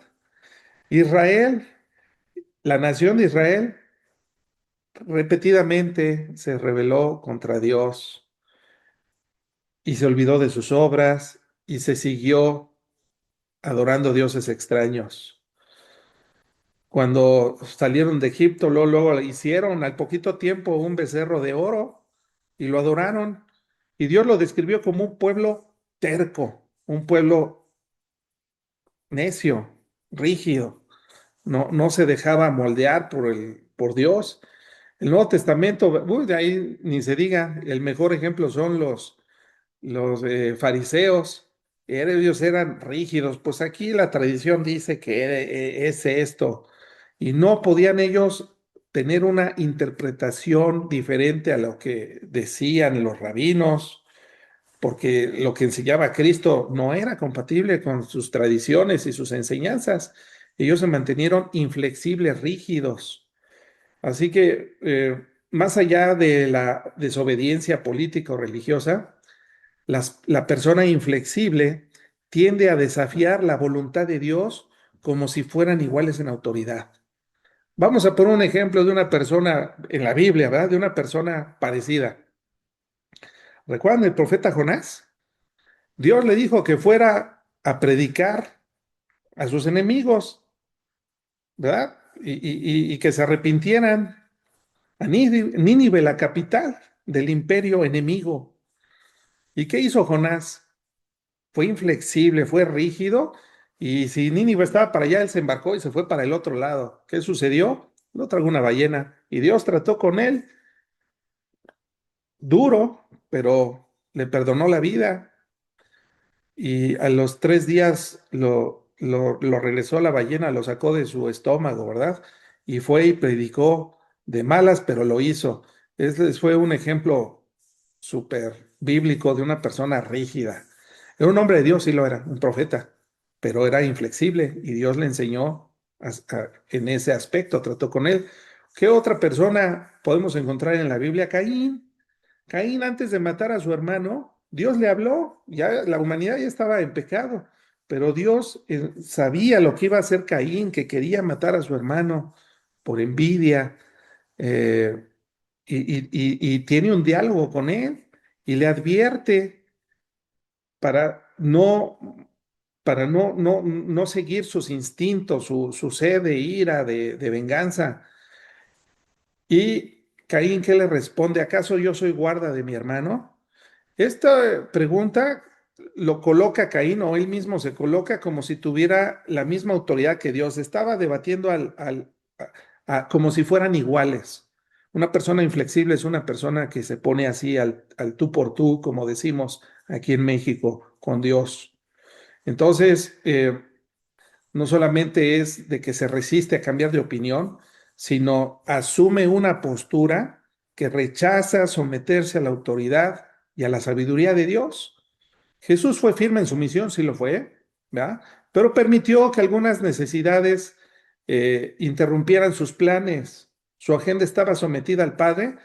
Israel, la nación de Israel, repetidamente se rebeló contra Dios y se olvidó de sus obras y se siguió adorando dioses extraños. Cuando salieron de Egipto, luego hicieron al poquito tiempo un becerro de oro y lo adoraron. Y Dios lo describió como un pueblo terco, un pueblo necio, rígido. No se dejaba moldear por Dios. El Nuevo Testamento, uy, de ahí ni se diga, el mejor ejemplo son los fariseos. Ellos eran rígidos, pues aquí la tradición dice que es esto, y no podían ellos tener una interpretación diferente a lo que decían los rabinos, porque lo que enseñaba Cristo no era compatible con sus tradiciones y sus enseñanzas. Ellos se mantenieron inflexibles, rígidos. Así que, más allá de la desobediencia política o religiosa, la persona inflexible tiende a desafiar la voluntad de Dios como si fueran iguales en autoridad. Vamos a poner un ejemplo de una persona en la Biblia, ¿verdad? De una persona parecida. ¿Recuerdan el profeta Jonás? Dios le dijo que fuera a predicar a sus enemigos, ¿verdad? Y que se arrepintieran a Nínive, la capital del imperio enemigo. ¿Y qué hizo Jonás? Fue inflexible, fue rígido, y si Nínive estaba para allá, él se embarcó y se fue para el otro lado. ¿Qué sucedió? Lo tragó una ballena y Dios trató con él duro, pero le perdonó la vida. Y a los 3 días lo regresó a la ballena, lo sacó de su estómago, ¿verdad? Y fue y predicó de malas, pero lo hizo. Ese fue un ejemplo súper bíblico de una persona rígida. Era un hombre de Dios, sí lo era, un profeta, pero era inflexible y Dios le enseñó en ese aspecto, trató con él. ¿Qué otra persona podemos encontrar en la Biblia? Caín. Caín, antes de matar a su hermano, Dios le habló, ya la humanidad ya estaba en pecado, pero Dios sabía lo que iba a hacer Caín, que quería matar a su hermano por envidia, eh, y tiene un diálogo con él y le advierte para no seguir sus instintos, su sed de ira, de venganza. Y Caín, ¿qué le responde? ¿Acaso yo soy guarda de mi hermano? Esta pregunta lo coloca Caín, o él mismo se coloca como si tuviera la misma autoridad que Dios. Estaba debatiendo como si fueran iguales. Una persona inflexible es una persona que se pone así al tú por tú, como decimos aquí en México, con Dios. Entonces, no solamente es de que se resiste a cambiar de opinión, sino asume una postura que rechaza someterse a la autoridad y a la sabiduría de Dios. Jesús fue firme en su misión, sí lo fue, ¿verdad? Pero permitió que algunas necesidades interrumpieran sus planes. Su agenda estaba sometida al Padre,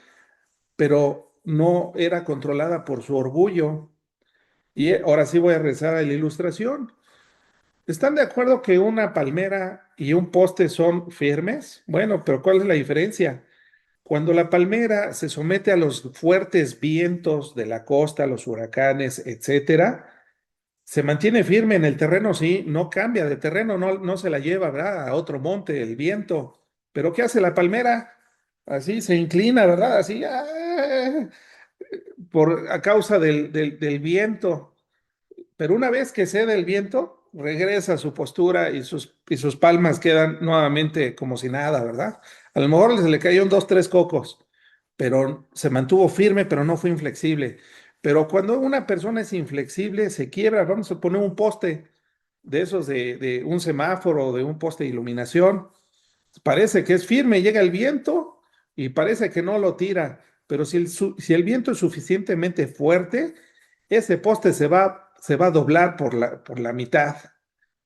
pero no era controlada por su orgullo. Y ahora sí voy a rezar a la ilustración. ¿Están de acuerdo que una palmera y un poste son firmes? Bueno, pero ¿cuál es la diferencia? Cuando la palmera se somete a los fuertes vientos de la costa, los huracanes, etcétera, se mantiene firme en el terreno, sí, no cambia de terreno, no se la lleva, ¿verdad? A otro monte el viento. Pero ¿qué hace la palmera? Así se inclina, ¿verdad? Así, a causa del viento. Pero una vez que cede el viento, regresa a su postura y sus palmas quedan nuevamente como si nada, ¿verdad? A lo mejor se le cayeron dos, tres cocos, pero se mantuvo firme, pero no fue inflexible. Pero cuando una persona es inflexible, se quiebra. Vamos a poner un poste de esos de un semáforo, de un poste de iluminación. Parece que es firme, llega el viento y parece que no lo tira, pero si el viento es suficientemente fuerte, ese poste se va a doblar por la mitad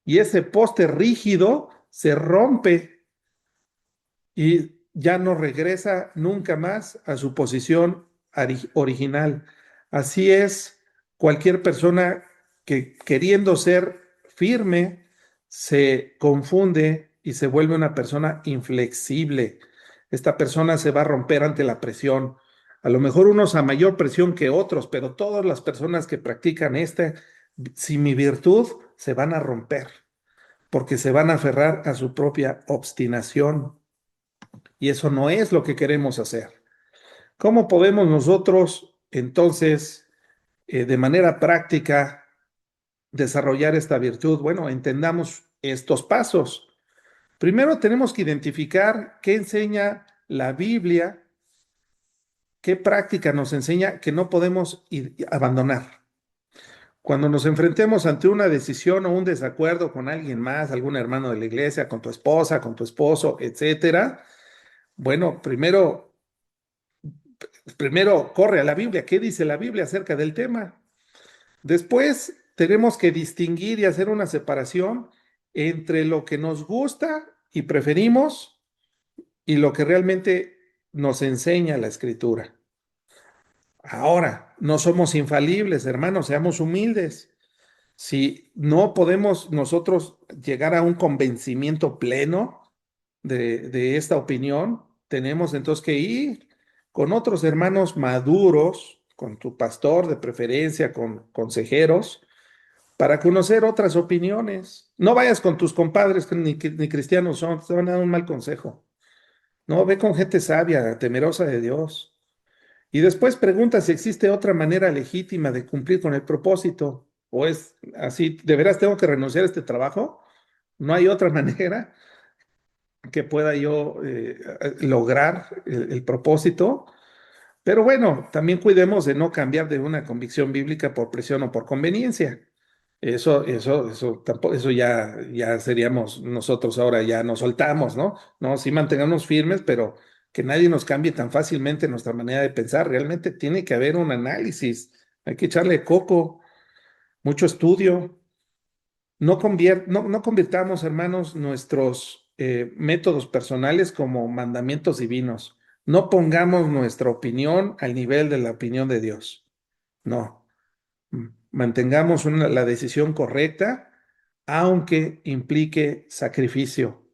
y ese poste rígido se rompe y ya no regresa nunca más a su posición original. Así es, cualquier persona que queriendo ser firme se confunde y se vuelve una persona inflexible. Esta persona se va a romper ante la presión. A lo mejor unos a mayor presión que otros, pero todas las personas que practican sin mi virtud, se van a romper porque se van a aferrar a su propia obstinación. Y eso no es lo que queremos hacer. ¿Cómo podemos nosotros entonces, de manera práctica, desarrollar esta virtud? Bueno, entendamos estos pasos. Primero tenemos que identificar qué enseña la Biblia, qué práctica nos enseña que no podemos abandonar. Cuando nos enfrentemos ante una decisión o un desacuerdo con alguien más, algún hermano de la iglesia, con tu esposa, con tu esposo, etcétera, Bueno, primero corre a la Biblia. ¿Qué dice la Biblia acerca del tema? Después tenemos que distinguir y hacer una separación entre lo que nos gusta y preferimos y lo que realmente nos enseña la Escritura. Ahora, no somos infalibles, hermanos, seamos humildes. Si no podemos nosotros llegar a un convencimiento pleno de esta opinión, tenemos entonces que ir con otros hermanos maduros, con tu pastor de preferencia, con consejeros, para conocer otras opiniones. No vayas con tus compadres que ni cristianos son, te van a dar un mal consejo. No, ve con gente sabia, temerosa de Dios. Y después pregunta si existe otra manera legítima de cumplir con el propósito. O es así, ¿de veras tengo que renunciar a este trabajo? ¿No hay otra manera que pueda yo lograr el propósito? Pero bueno, también cuidemos de no cambiar de una convicción bíblica por presión o por conveniencia. Eso ya seríamos nosotros ahora, ya nos soltamos, ¿no? No, sí mantengámonos firmes, pero que nadie nos cambie tan fácilmente nuestra manera de pensar. Realmente tiene que haber un análisis, hay que echarle coco, mucho estudio. No convirtamos, hermanos, nuestros métodos personales como mandamientos divinos. No pongamos nuestra opinión al nivel de la opinión de Dios. No. Mantengamos la decisión correcta, aunque implique sacrificio.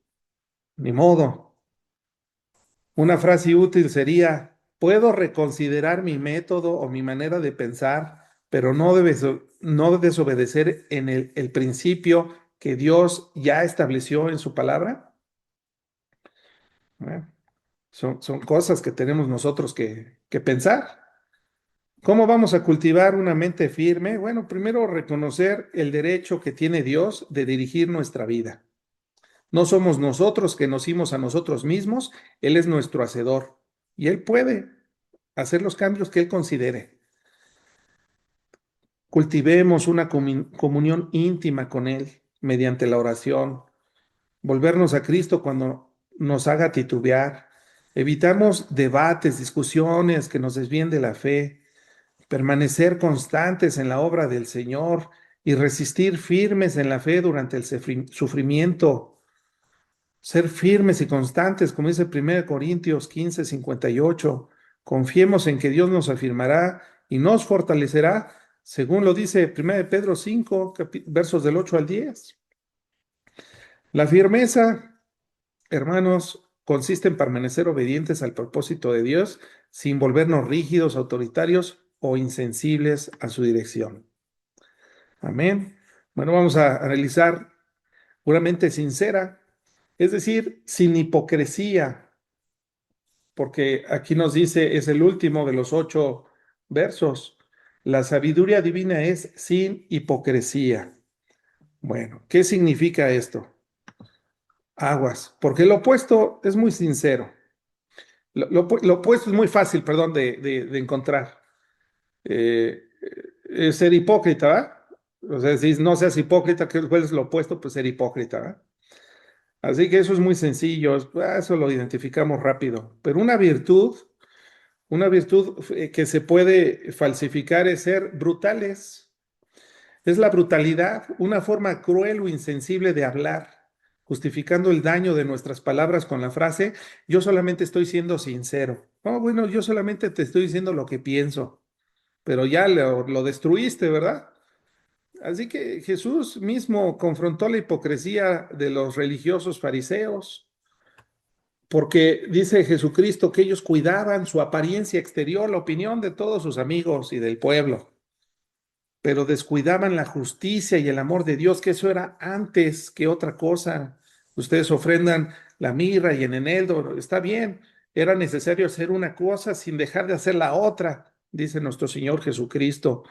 Ni modo. Una frase útil sería, puedo reconsiderar mi método o mi manera de pensar, pero no desobedecer en el principio que Dios ya estableció en su palabra. Bueno, son cosas que tenemos nosotros que pensar. ¿Cómo vamos a cultivar una mente firme? Bueno, primero reconocer el derecho que tiene Dios de dirigir nuestra vida. No somos nosotros que nos hicimos a nosotros mismos, Él es nuestro hacedor y Él puede hacer los cambios que Él considere. Cultivemos una comunión íntima con Él mediante la oración, volvernos a Cristo cuando nos haga titubear. Evitamos debates, discusiones que nos desvíen de la fe, permanecer constantes en la obra del Señor y resistir firmes en la fe durante el sufrimiento. Ser firmes y constantes, como dice 1 Corintios 15:58. Confiemos en que Dios nos afirmará y nos fortalecerá, según lo dice 1 Pedro 5, versos del 8 al 10. La firmeza, hermanos, consiste en permanecer obedientes al propósito de Dios sin volvernos rígidos, autoritarios o insensibles a su dirección. Amén. Bueno, vamos a analizar una mente sincera, es decir, sin hipocresía, porque aquí nos dice, es el último de los 8 versos, la sabiduría divina es sin hipocresía. Bueno, ¿qué significa esto? Aguas, porque lo opuesto es muy sincero. Lo opuesto es muy fácil, perdón, de encontrar. Eh, es ser hipócrita, ¿verdad? O sea, si no seas hipócrita, ¿cuál es lo opuesto? Pues ser hipócrita, ¿verdad? Así que eso es muy sencillo, eso lo identificamos rápido. Pero una virtud que se puede falsificar es ser brutales. Es la brutalidad, una forma cruel o insensible de hablar, justificando el daño de nuestras palabras con la frase, yo solamente estoy siendo sincero. Oh, bueno, yo solamente te estoy diciendo lo que pienso, pero ya lo destruiste, ¿verdad? Así que Jesús mismo confrontó la hipocresía de los religiosos fariseos, porque dice Jesucristo que ellos cuidaban su apariencia exterior, la opinión de todos sus amigos y del pueblo, pero descuidaban la justicia y el amor de Dios, que eso era antes que otra cosa. Ustedes ofrendan la mirra y el eneldo, está bien, era necesario hacer una cosa sin dejar de hacer la otra, dice nuestro Señor Jesucristo.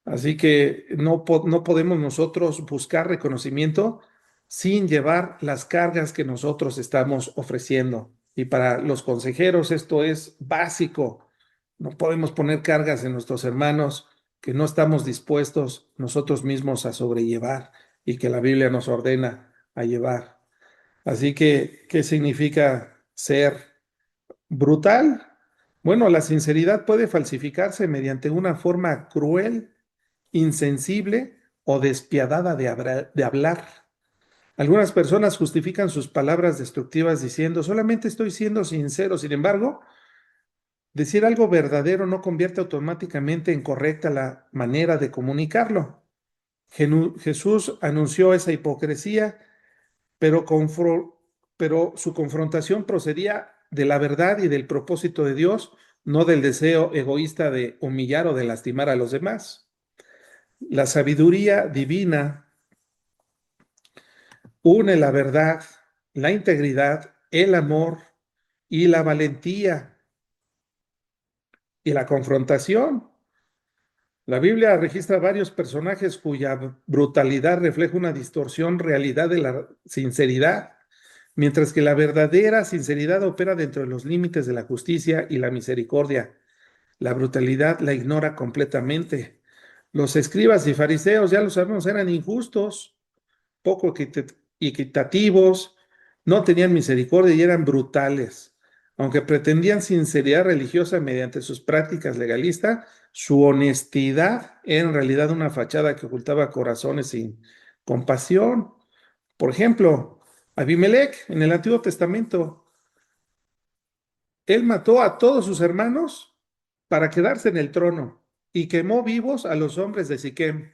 Así que no podemos nosotros buscar reconocimiento sin llevar las cargas que nosotros estamos ofreciendo. Y para los consejeros esto es básico. No podemos poner cargas en nuestros hermanos que no estamos dispuestos nosotros mismos a sobrellevar y que la Biblia nos ordena a llevar. Así que, ¿qué significa ser Brutal. Bueno, la sinceridad puede falsificarse mediante una forma cruel, insensible o despiadada de hablar. Algunas personas justifican sus palabras destructivas diciendo, solamente estoy siendo sincero. Sin embargo, decir algo verdadero no convierte automáticamente en correcta la manera de comunicarlo. Jesús anunció esa hipocresía, pero, pero su confrontación procedía de la verdad y del propósito de Dios, no del deseo egoísta de humillar o de lastimar a los demás. La sabiduría divina une la verdad, la integridad, el amor y la valentía y la confrontación. La Biblia registra varios personajes cuya brutalidad refleja una distorsión realidad de la sinceridad, mientras que la verdadera sinceridad opera dentro de los límites de la justicia y la misericordia. La brutalidad la ignora completamente. Los escribas y fariseos, ya lo sabemos, eran injustos, poco equitativos, no tenían misericordia y eran brutales. Aunque pretendían sinceridad religiosa mediante sus prácticas legalistas, su honestidad era en realidad una fachada que ocultaba corazones sin compasión. Por ejemplo, Abimelech en el Antiguo Testamento, él mató a todos sus hermanos para quedarse en el trono y quemó vivos a los hombres de Siquem.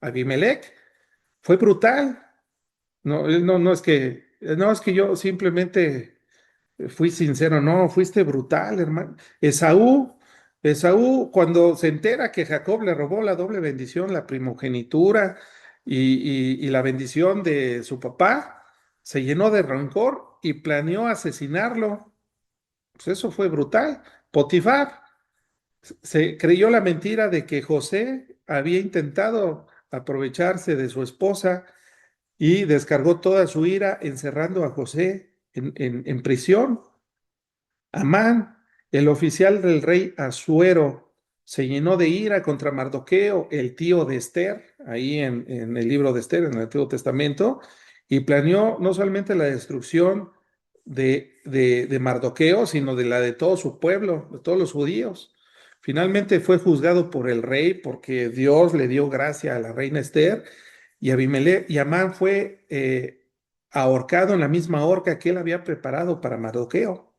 Abimelech fue brutal. No, no es que yo simplemente fui sincero, no, fuiste brutal, hermano. Esaú, cuando se entera que Jacob le robó la doble bendición, la primogenitura y la bendición de su papá, se llenó de rencor y planeó asesinarlo. Pues eso fue brutal. Potifar se creyó la mentira de que José había intentado aprovecharse de su esposa y descargó toda su ira encerrando a José en prisión. Amán, el oficial del rey Asuero, se llenó de ira contra Mardoqueo, el tío de Esther, ahí en el libro de Esther, en el Antiguo Testamento, y planeó no solamente la destrucción de Mardoqueo, sino de la de todo su pueblo, de todos los judíos. Finalmente fue juzgado por el rey porque Dios le dio gracia a la reina Esther y Abimelech y Amán fue ahorcado en la misma horca que él había preparado para Mardoqueo.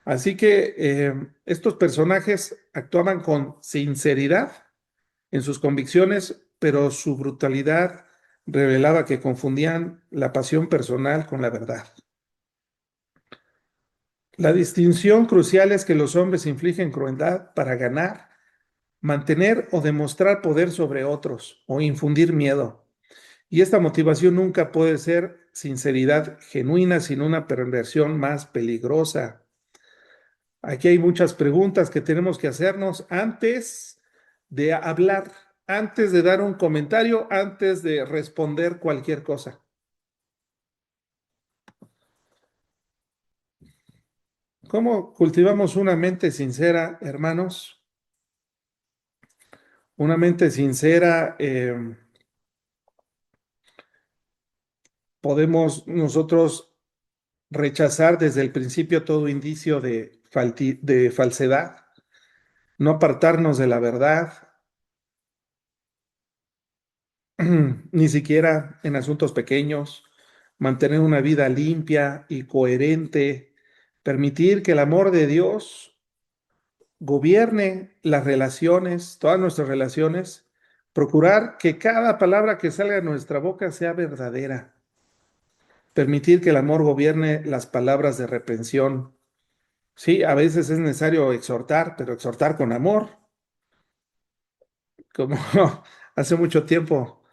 Así que estos personajes actuaban con sinceridad en sus convicciones, pero su brutalidad revelaba que confundían la pasión personal con la verdad. La distinción crucial es que los hombres infligen crueldad para ganar, mantener o demostrar poder sobre otros o infundir miedo. Y esta motivación nunca puede ser sinceridad genuina, sino una perversión más peligrosa. Aquí hay muchas preguntas que tenemos que hacernos antes de hablar, antes de dar un comentario, antes de responder cualquier cosa. ¿Cómo cultivamos una mente sincera, hermanos? Una mente sincera, podemos nosotros rechazar desde el principio todo indicio de falsedad, no apartarnos de la verdad, ni siquiera en asuntos pequeños, mantener una vida limpia y coherente, permitir que el amor de Dios gobierne las relaciones, todas nuestras relaciones, procurar que cada palabra que salga de nuestra boca sea verdadera, permitir que el amor gobierne las palabras de reprensión. Sí, a veces es necesario exhortar, pero exhortar con amor, como hace mucho tiempo.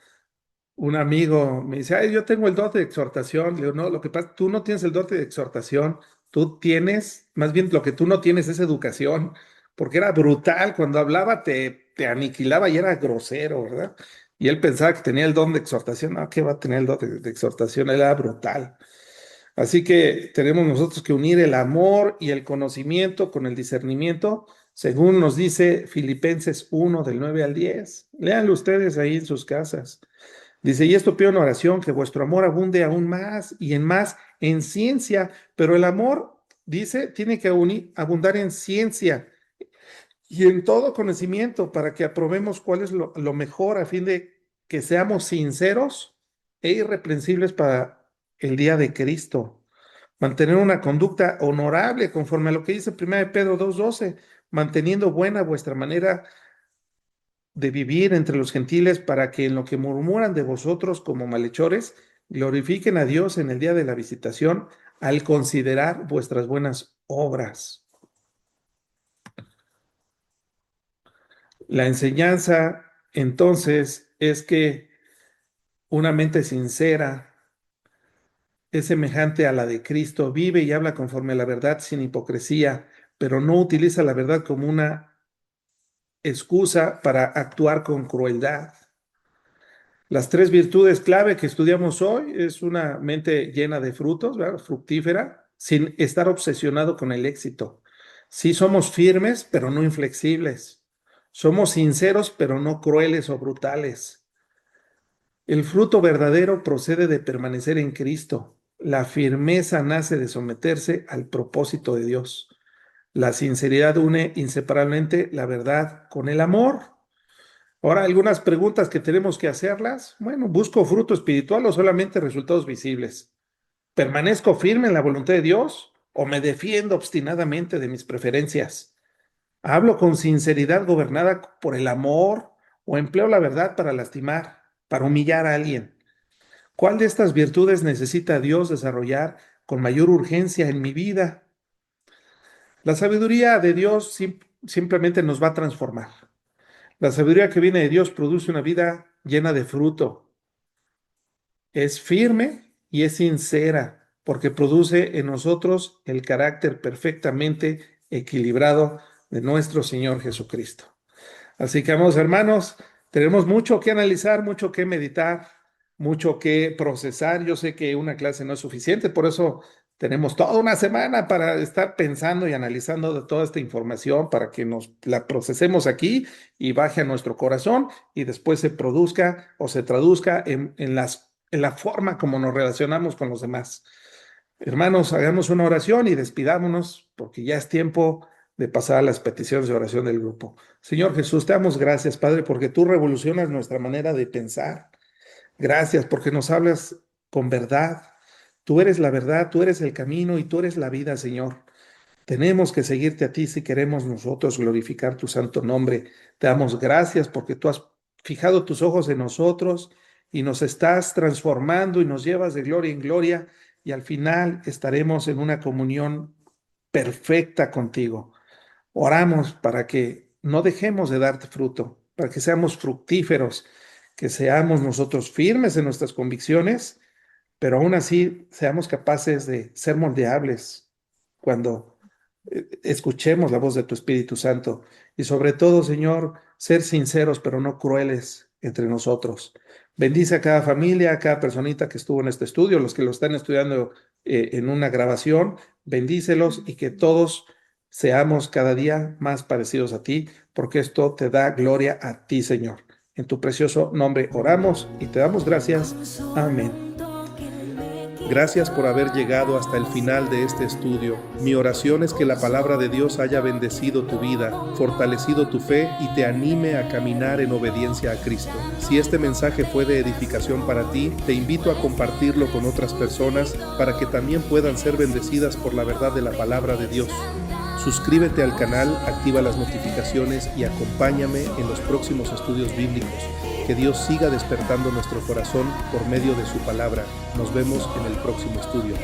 Un amigo me dice, ay, yo tengo el dote de exhortación. Le digo, no, lo que pasa, tú no tienes el dote de exhortación, tú tienes, más bien lo que tú no tienes es educación, porque era brutal, cuando hablaba te aniquilaba y era grosero, ¿verdad? Y él pensaba que tenía el don de exhortación, no, ¿qué va a tener el don de exhortación? Él era brutal. Así que tenemos nosotros que unir el amor y el conocimiento con el discernimiento, según nos dice Filipenses 1 del 9 al 10. Léanlo ustedes ahí en sus casas. Dice, y esto pido en oración, que vuestro amor abunde aún más y en más en ciencia, pero el amor dice, tiene que abundar en ciencia y en todo conocimiento para que aprobemos cuál es lo mejor a fin de que seamos sinceros e irreprensibles para el día de Cristo. Mantener una conducta honorable conforme a lo que dice 1 Pedro 2:12, manteniendo buena vuestra manera de vivir entre los gentiles para que en lo que murmuran de vosotros como malhechores, glorifiquen a Dios en el día de la visitación al considerar vuestras buenas obras. La enseñanza, entonces, es que una mente sincera es semejante a la de Cristo, vive y habla conforme a la verdad sin hipocresía, pero no utiliza la verdad como una excusa para actuar con crueldad. Las 3 virtudes clave que estudiamos hoy es una mente llena de frutos, ¿verdad? Fructífera, sin estar obsesionado con el éxito. Sí somos firmes, pero no inflexibles. Somos sinceros, pero no crueles o brutales. El fruto verdadero procede de permanecer en Cristo. La firmeza nace de someterse al propósito de Dios. La sinceridad une inseparablemente la verdad con el amor. Ahora, algunas preguntas que tenemos que hacerlas. Bueno, ¿busco fruto espiritual o solamente resultados visibles? ¿Permanezco firme en la voluntad de Dios o me defiendo obstinadamente de mis preferencias? ¿Hablo con sinceridad gobernada por el amor o empleo la verdad para lastimar, para humillar a alguien? ¿Cuál de estas virtudes necesita Dios desarrollar con mayor urgencia en mi vida? La sabiduría de Dios simplemente nos va a transformar. La sabiduría que viene de Dios produce una vida llena de fruto. Es firme y es sincera porque produce en nosotros el carácter perfectamente equilibrado de nuestro Señor Jesucristo. Así que, amados hermanos, tenemos mucho que analizar, mucho que meditar, mucho que procesar. Yo sé que una clase no es suficiente, por eso tenemos toda una semana para estar pensando y analizando de toda esta información para que nos la procesemos aquí y baje a nuestro corazón y después se produzca o se traduzca en la forma como nos relacionamos con los demás. Hermanos, hagamos una oración y despidámonos porque ya es tiempo de pasar a las peticiones de oración del grupo. Señor Jesús, te damos gracias, Padre, porque tú revolucionas nuestra manera de pensar. Gracias porque nos hablas con verdad. Tú eres la verdad, tú eres el camino y tú eres la vida, Señor. Tenemos que seguirte a ti si queremos nosotros glorificar tu santo nombre. Te damos gracias porque tú has fijado tus ojos en nosotros y nos estás transformando y nos llevas de gloria en gloria y al final estaremos en una comunión perfecta contigo. Oramos para que no dejemos de darte fruto, para que seamos fructíferos, que seamos nosotros firmes en nuestras convicciones, pero aún así seamos capaces de ser moldeables cuando escuchemos la voz de tu Espíritu Santo. Y sobre todo, Señor, ser sinceros, pero no crueles entre nosotros. Bendice a cada familia, a cada personita que estuvo en este estudio, los que lo están estudiando en una grabación, bendícelos y que todos seamos cada día más parecidos a ti, porque esto te da gloria a ti, Señor. En tu precioso nombre oramos y te damos gracias. Amén. Gracias por haber llegado hasta el final de este estudio. Mi oración es que la palabra de Dios haya bendecido tu vida, fortalecido tu fe y te anime a caminar en obediencia a Cristo. Si este mensaje fue de edificación para ti, te invito a compartirlo con otras personas para que también puedan ser bendecidas por la verdad de la palabra de Dios. Suscríbete al canal, activa las notificaciones y acompáñame en los próximos estudios bíblicos. Que Dios siga despertando nuestro corazón por medio de su palabra. Nos vemos en el próximo estudio.